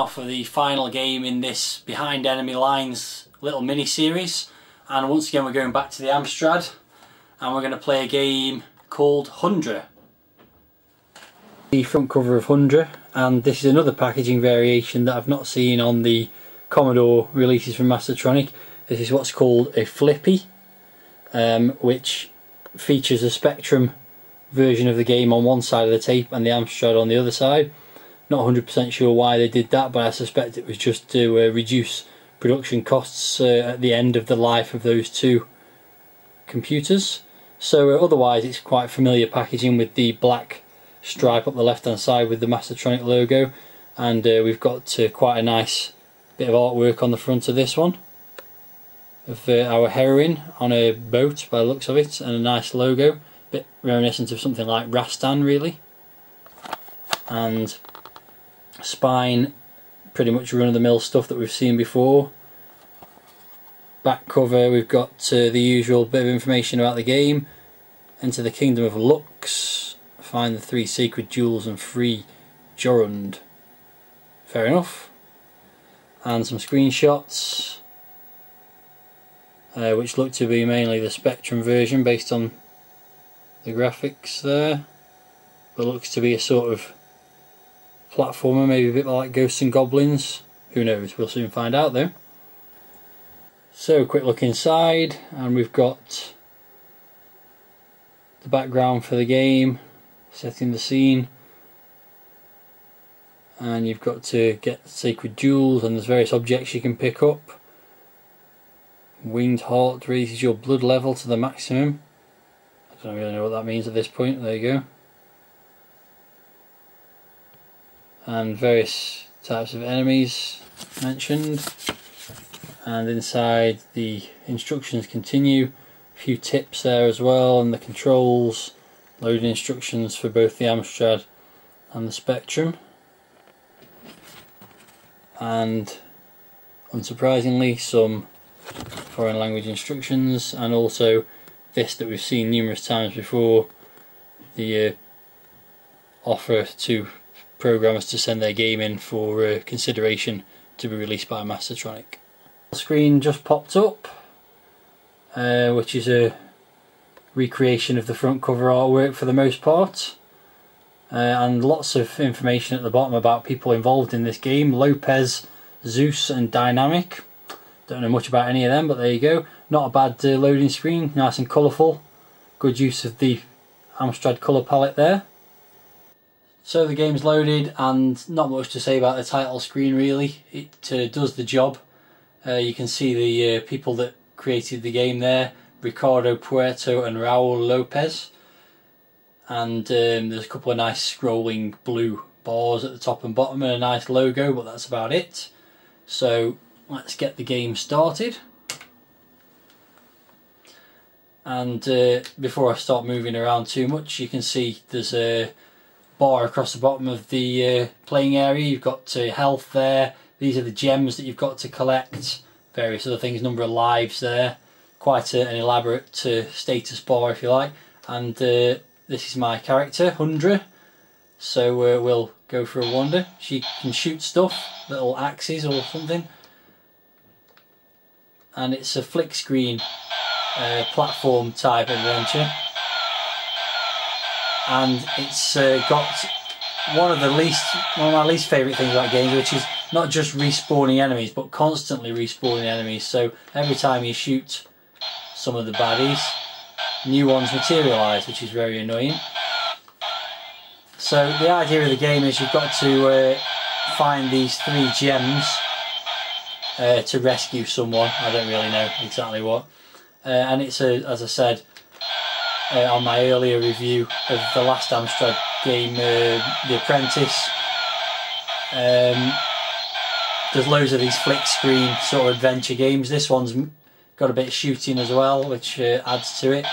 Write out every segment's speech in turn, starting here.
for the final game in this Behind Enemy Lines little mini series, and once again we're going back to the Amstrad and we're going to play a game called Hundra. The front cover of Hundra, and this is another packaging variation that I've not seen on the Commodore releases from Mastertronic. This is what's called a flippy, which features a Spectrum version of the game on one side of the tape and the Amstrad on the other side. Not 100% sure why they did that, but I suspect it was just to reduce production costs at the end of the life of those two computers. So otherwise it's quite familiar packaging with the black stripe up the left hand side with the Mastertronic logo, and we've got quite a nice bit of artwork on the front of this one of our heroine on a boat by the looks of it, and a nice logo, bit reminiscent of something like Rastan really. And spine, pretty much run-of-the-mill stuff that we've seen before. Back cover, we've got the usual bit of information about the game. Enter the kingdom of Lux, find the 3 sacred jewels and free Jorund. Fair enough. And some screenshots, which look to be mainly the Spectrum version based on the graphics there, but looks to be a sort of platformer, maybe a bit like Ghosts and Goblins. Who knows, we'll soon find out though. So quick look inside, and we've got the background for the game, setting the scene, and you've got to get sacred jewels, and there's various objects you can pick up. Winged Heart raises your blood level to the maximum. I don't really know what that means at this point. There you go. And various types of enemies mentioned, and inside the instructions continue, a few tips there as well, and the controls, loading instructions for both the Amstrad and the Spectrum, and unsurprisingly some foreign language instructions, and also this that we've seen numerous times before, the offer to programmers to send their game in for consideration to be released by Mastertronic. The screen just popped up, which is a recreation of the front cover artwork for the most part, and lots of information at the bottom about people involved in this game: Lopez, Zeus and Dynamic. Don't know much about any of them, but there you go. Not a bad loading screen, nice and colourful, good use of the Amstrad colour palette there. So the game's loaded, and not much to say about the title screen really. It does the job. You can see the people that created the game there: Ricardo Puerto and Raul Lopez. And there's a couple of nice scrolling blue bars at the top and bottom and a nice logo, but that's about it. So let's get the game started. And before I start moving around too much, you can see there's a bar across the bottom of the playing area. You've got health there, these are the gems that you've got to collect, various other things, number of lives there. Quite an elaborate status bar if you like. And this is my character, Hundra, so we'll go for a wander. She can shoot stuff, little axes or something, and it's a flick screen platform type adventure. And it's got one of my least favourite things about games, which is not just respawning enemies, but constantly respawning enemies. So every time you shoot some of the baddies, new ones materialise, which is very annoying. So the idea of the game is you've got to find these 3 gems to rescue someone. I don't really know exactly what. And it's as I said on my earlier review of the last Amstrad game, The Apprentice, there's loads of these flick screen sort of adventure games. This one's got a bit of shooting as well, which adds to it,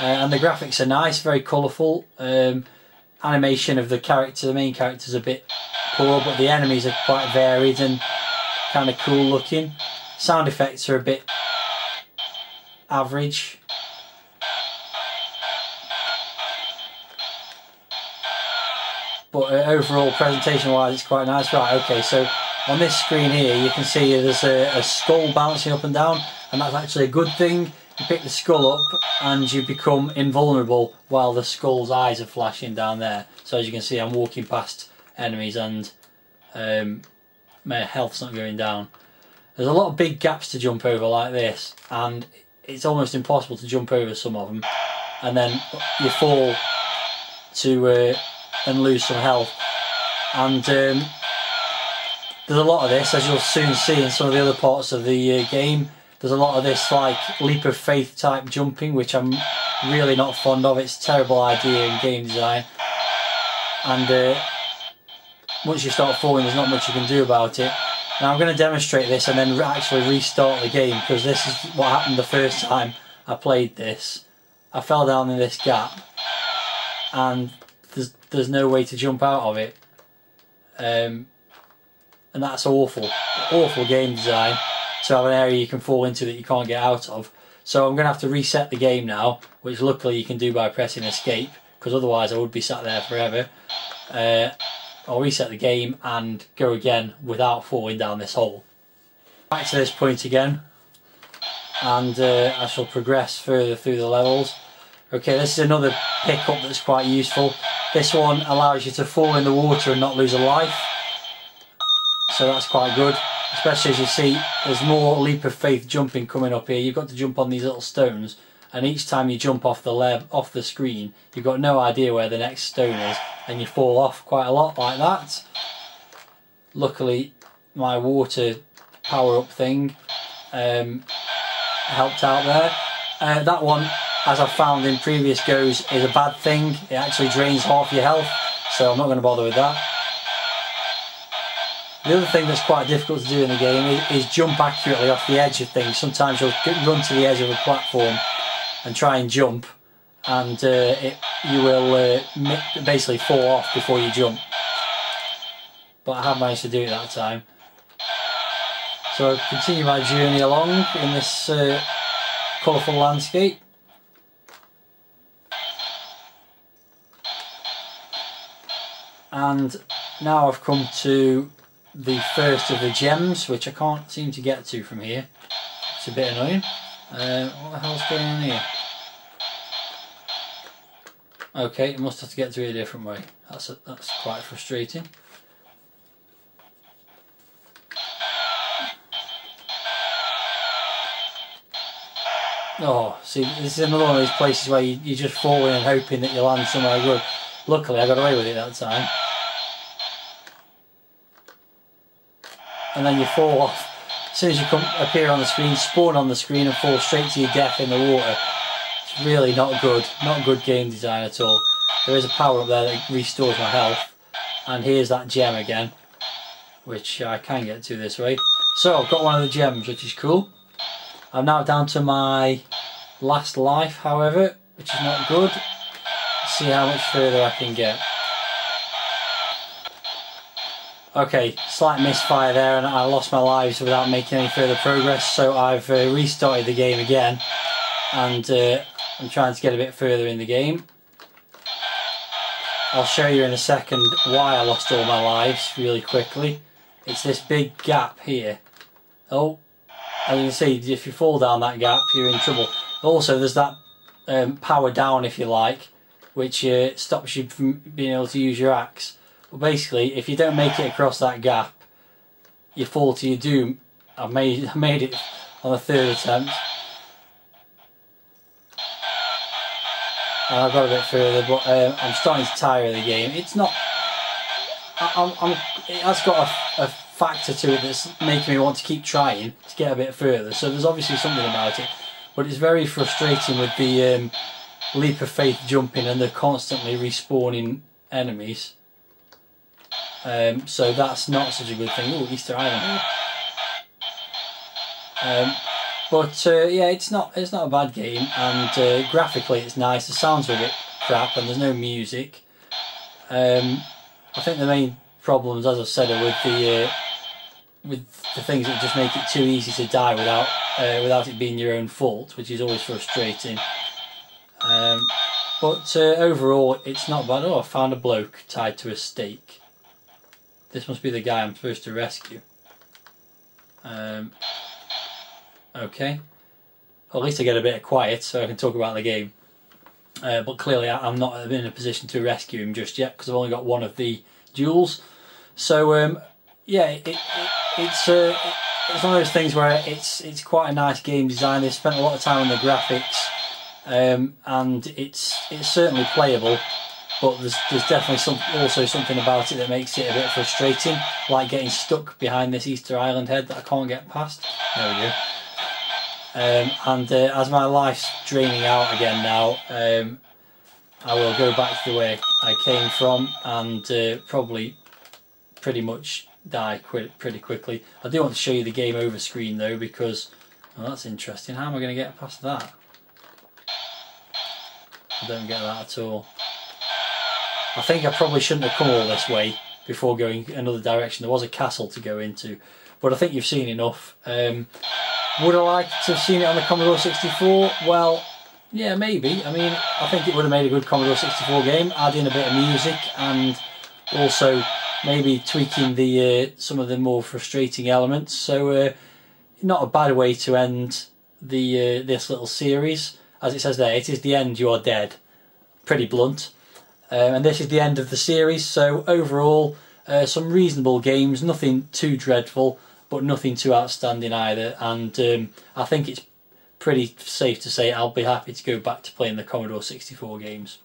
and the graphics are nice, very colourful. Animation of the main character's a bit poor, but the enemies are quite varied and kind of cool looking. Sound effects are a bit average. But overall, presentation wise, it's quite nice. Right, okay, so on this screen here you can see there's a skull bouncing up and down, and that's actually a good thing. You pick the skull up and you become invulnerable while the skull's eyes are flashing down there. So as you can see, I'm walking past enemies and my health's not going down. There's a lot of big gaps to jump over like this, and it's almost impossible to jump over some of them, and then you fall to and lose some health. And there's a lot of this, as you'll soon see in some of the other parts of the game. There's a lot of this like leap of faith type jumping, which I'm really not fond of. It's a terrible idea in game design, and once you start falling there's not much you can do about it. Now I'm going to demonstrate this and then actually restart the game, because this is what happened the first time I played this. I fell down in this gap and there's no way to jump out of it, and that's awful game design, to have an area you can fall into that you can't get out of. So I'm going to have to reset the game now, which luckily you can do by pressing escape, because otherwise I would be sat there forever. I'll reset the game and go again without falling down this hole. Back to this point again, and I shall progress further through the levels. Okay, this is another pickup that's quite useful. This one allows you to fall in the water and not lose a life, so that's quite good. Especially as you see, there's more leap of faith jumping coming up here. You've got to jump on these little stones, and each time you jump off the screen, you've got no idea where the next stone is, and you fall off quite a lot like that. Luckily, my water power-up thing helped out there. That one, as I've found in previous goes, is a bad thing. It actually drains half your health, so I'm not going to bother with that. The other thing that's quite difficult to do in the game is jump accurately off the edge of things. Sometimes you'll run to the edge of a platform and try and jump, and you will basically fall off before you jump. But I have managed to do it that time. So I'll continue my journey along in this colourful landscape. And now I've come to the first of the gems, which I can't seem to get to from here. It's a bit annoying. What the hell's going on here? Okay, I must have to get to it a different way. That's quite frustrating. Oh, see, this is another one of these places where you just fall in and hoping that you land somewhere good. Luckily, I got away with it that time. And then you fall off. As soon as you appear on the screen, spawn on the screen and fall straight to your death in the water. It's really not good. Not good game design at all. There is a power up there that restores my health. And here's that gem again, which I can get to this way. So I've got one of the gems, which is cool. I'm now down to my last life, however, which is not good. Let's see how much further I can get. Okay, slight misfire there, and I lost my lives without making any further progress, so I've restarted the game again, and I'm trying to get a bit further in the game. I'll show you in a second why I lost all my lives really quickly. It's this big gap here. Oh, as you can see, if you fall down that gap, you're in trouble. Also, there's that power down, if you like, which stops you from being able to use your axe. But basically, if you don't make it across that gap, you fall to your doom. I made it on the third attempt, and I got a bit further, but I'm starting to tire of the game. It's not. It has got a factor to it that's making me want to keep trying to get a bit further. So there's obviously something about it, but it's very frustrating with the leap of faith jumping and the constantly respawning enemies. So that's not such a good thing. Oh, Easter Island. Yeah, it's not a bad game, and graphically it's nice. The sounds are a bit crap, and there's no music. I think the main problems, as I've said, are with the things that just make it too easy to die without it being your own fault, which is always frustrating. But overall, it's not bad. Oh, I found a bloke tied to a stake. This must be the guy I'm supposed to rescue. Okay. Well, at least I get a bit of quiet so I can talk about the game. But clearly I'm not in a position to rescue him just yet because I've only got one of the jewels. So yeah, it's one of those things where it's quite a nice game design. They've spent a lot of time on the graphics, and it's certainly playable. But there's definitely also something about it that makes it a bit frustrating, like getting stuck behind this Easter Island head that I can't get past. There we go. And as my life's draining out again now, I will go back to the way I came from and probably pretty much die pretty quickly. I do want to show you the game over screen though, because well, that's interesting. How am I going to get past that? I don't get that at all. I think I probably shouldn't have come all this way before going another direction. There was a castle to go into, but I think you've seen enough. Would I like to have seen it on the Commodore 64? Well, yeah, maybe. I mean, I think it would have made a good Commodore 64 game, adding a bit of music and also maybe tweaking the some of the more frustrating elements. So not a bad way to end the this little series. As it says there, it is the end, you are dead. Pretty blunt. And this is the end of the series, so overall some reasonable games, nothing too dreadful but nothing too outstanding either, and I think it's pretty safe to say I'll be happy to go back to playing the Commodore 64 games.